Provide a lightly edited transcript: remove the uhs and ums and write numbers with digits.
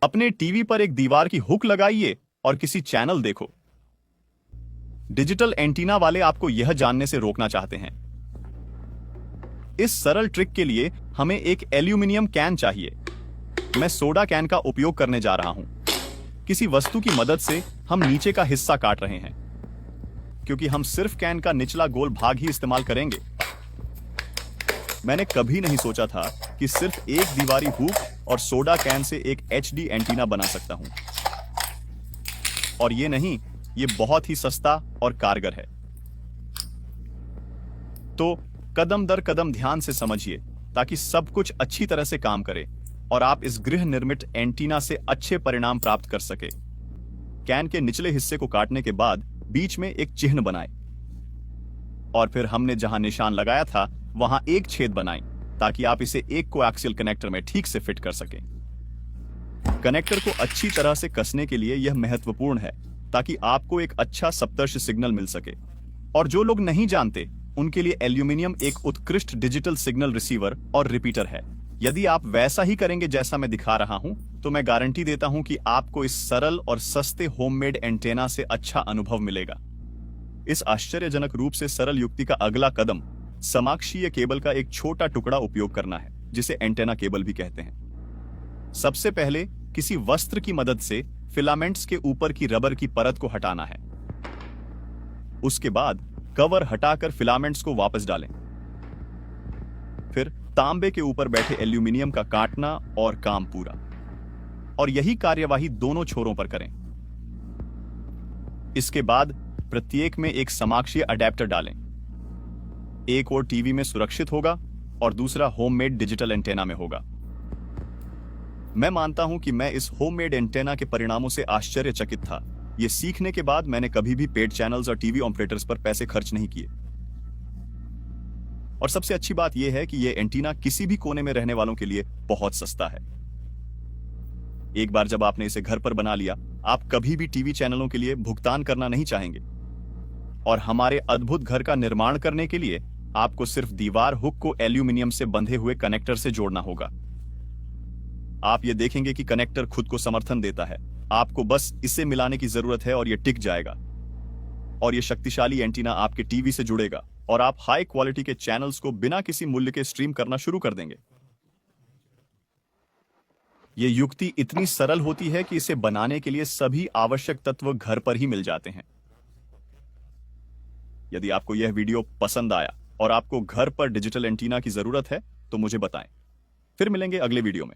अपने टीवी पर एक दीवार की हुक लगाइए और किसी चैनल देखो। डिजिटल एंटीना वाले आपको यह जानने से रोकना चाहते हैं। इस सरल ट्रिक के लिए हमें एक एल्यूमिनियम कैन चाहिए। मैं सोडा कैन का उपयोग करने जा रहा हूं। किसी वस्तु की मदद से हम नीचे का हिस्सा काट रहे हैं, क्योंकि हम सिर्फ कैन का निचला गोल भाग ही इस्तेमाल करेंगे। मैंने कभी नहीं सोचा था कि सिर्फ एक दीवारी हुक और सोडा कैन से एक एचडी एंटीना बना सकता हूं। और ये नहीं, ये बहुत ही सस्ता और कारगर है। तो कदम दर कदम ध्यान से समझिए ताकि सब कुछ अच्छी तरह से काम करे और आप इस गृह निर्मित एंटीना से अच्छे परिणाम प्राप्त कर सके। कैन के निचले हिस्से को काटने के बाद बीच में एक चिन्ह बनाएं और फिर हमने जहां निशान लगाया था वहां एक छेद बनाएं ताकि आप इसे एक कोएक्सियल कनेक्टर में ठीक से फिट कर सकें। कनेक्टर को अच्छी तरह से कसने के लिए यह महत्वपूर्ण है ताकि आपको एक अच्छा सप्तर्षि सिग्नल मिल सके। और जो लोग नहीं जानते उनके लिए एल्यूमिनियम एक उत्कृष्ट डिजिटल सिग्नल रिसीवर और रिपीटर है। यदि आप वैसा ही करेंगे जैसा मैं दिखा रहा हूं, तो मैं गारंटी देता हूं कि आपको इस सरल और सस्ते होममेड एंटेना से अच्छा अनुभव मिलेगा। इस आश्चर्यजनक रूप से सरल युक्ति का अगला कदम समाक्षीय केबल का एक छोटा टुकड़ा उपयोग करना है, जिसे एंटेना केबल भी कहते हैं। सबसे पहले किसी वस्त्र की मदद से फिलामेंट्स के ऊपर की रबर की परत को हटाना है। उसके बाद कवर हटाकर फिलामेंट्स को वापस डालें। फिर तांबे के ऊपर बैठे एल्यूमिनियम का काटना और काम पूरा। और यही कार्यवाही दोनों छोरों पर करें। इसके बाद प्रत्येक में एक समाक्षीय अडेप्टर डालें। एक और टीवी में सुरक्षित होगा और दूसरा होममेड डिजिटल एंटेना में होगा। मैं मानता हूं कि मैं इस होममेड एंटेना के परिणामों से आश्चर्यचकित था। यह सीखने के बाद मैंने कभी भी पेड चैनल्स और टीवी ऑपरेटर्स पर पैसे खर्च नहीं किए। और सबसे अच्छी बात यह है कि यह एंटीना किसी भी कोने में रहने वालों के लिए बहुत सस्ता है। एक बार जब आपने इसे घर पर बना लिया, आप कभी भी टीवी चैनलों के लिए भुगतान करना नहीं चाहेंगे। और हमारे अद्भुत घर का निर्माण करने के लिए आपको सिर्फ दीवार हुक को एल्यूमिनियम से बंधे हुए कनेक्टर से जोड़ना होगा। आप ये देखेंगे कि कनेक्टर खुद को समर्थन देता है। आपको बस इसे मिलाने की जरूरत है और यह टिक जाएगा। और यह शक्तिशाली एंटीना आपके टीवी से जुड़ेगा और आप हाई क्वालिटी के चैनल्स को बिना किसी मूल्य के स्ट्रीम करना शुरू कर देंगे। यह युक्ति इतनी सरल होती है कि इसे बनाने के लिए सभी आवश्यक तत्व घर पर ही मिल जाते हैं। यदि आपको यह वीडियो पसंद आया और आपको घर पर डिजिटल एंटीना की जरूरत है, तो मुझे बताएं। फिर मिलेंगे अगले वीडियो में।